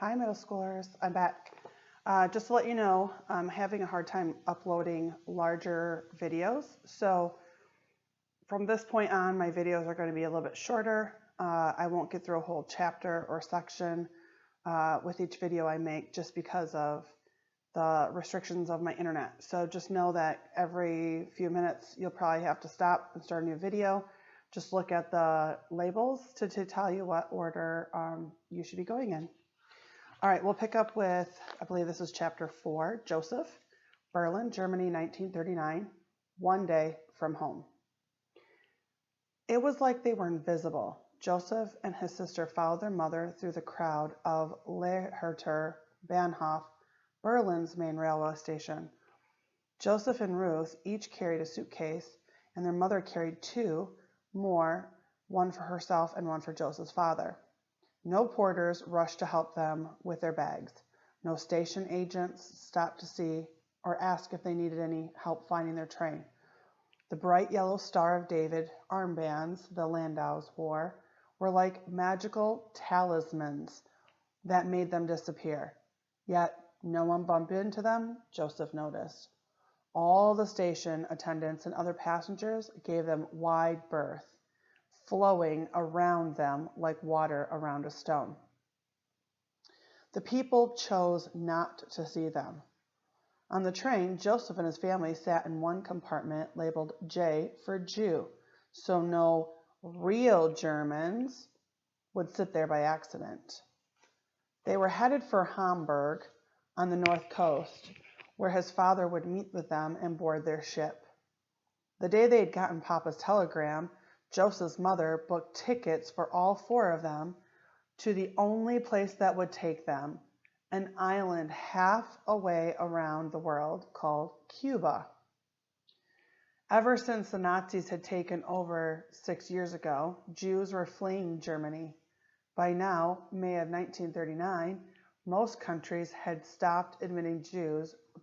Hi, middle schoolers. I'm back. Just to let you know, I'm having a hard time uploading larger videos. So from this point on, my videos are going to be a little bit shorter. I won't get through a whole chapter or section with each video I make just because of the restrictions of my internet. So just know that every few minutes, you'll probably have to stop and start a new video. Just look at the labels to tell you what order you should be going in. All right, we'll pick up with, I believe this is chapter 4, Josef, Berlin, Germany, 1939, one day from home. It was like they were invisible. Josef and his sister followed their mother through the crowd of Lehrter Bahnhof, Berlin's main railway station. Josef and Ruth each carried a suitcase, and their mother carried two more, one for herself and one for Josef's father. No porters rushed to help them with their bags. No station agents stopped to see or ask if they needed any help finding their train. The bright yellow Star of David armbands the Landaus wore were like magical talismans that made them disappear. Yet no one bumped into them, Josef noticed. All the station attendants and other passengers gave them wide berth, flowing around them like water around a stone. The people chose not to see them. On the train, Josef and his family sat in one compartment labeled J for Jew, so no real Germans would sit there by accident. They were headed for Hamburg on the north coast, where his father would meet with them and board their ship. The day they had gotten Papa's telegram, Josef's mother booked tickets for all four of them to the only place that would take them, an island half away around the world called Cuba. Ever since the Nazis had taken over 6 years ago, Jews were fleeing Germany. By now, May of 1939, most countries had stopped admitting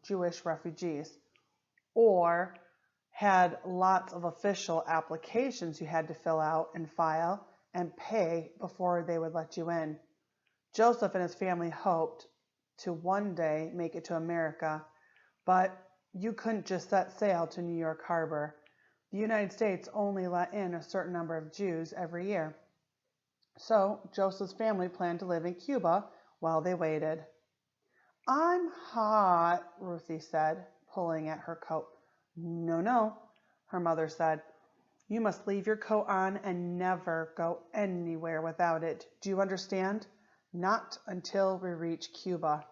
Jewish refugees, or had lots of official applications you had to fill out and file and pay before they would let you in. Josef and his family hoped to one day make it to America, but you couldn't just set sail to New York Harbor. The United States only let in a certain number of Jews every year. So Josef's family planned to live in Cuba while they waited. "I'm hot," Ruthie said, pulling at her coat. No, her mother said. "You must leave your coat on and never go anywhere without it. Do you understand? Not until we reach Cuba."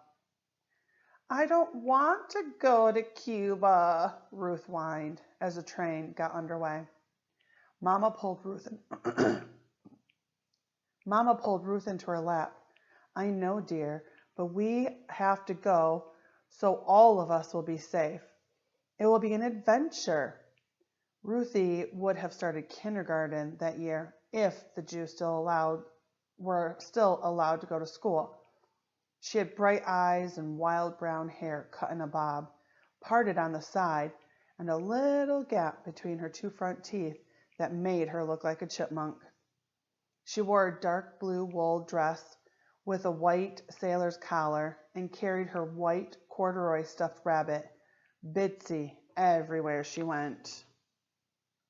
"I don't want to go to Cuba," Ruth whined as the train got underway. Mama pulled Ruth into her lap. "I know, dear, but we have to go so all of us will be safe. It will be an adventure." Ruthie would have started kindergarten that year if the Jews were still allowed to go to school. She had bright eyes and wild brown hair cut in a bob, parted on the side, and a little gap between her two front teeth that made her look like a chipmunk. She wore a dark blue wool dress with a white sailor's collar and carried her white corduroy stuffed rabbit, Bitsy, everywhere she went.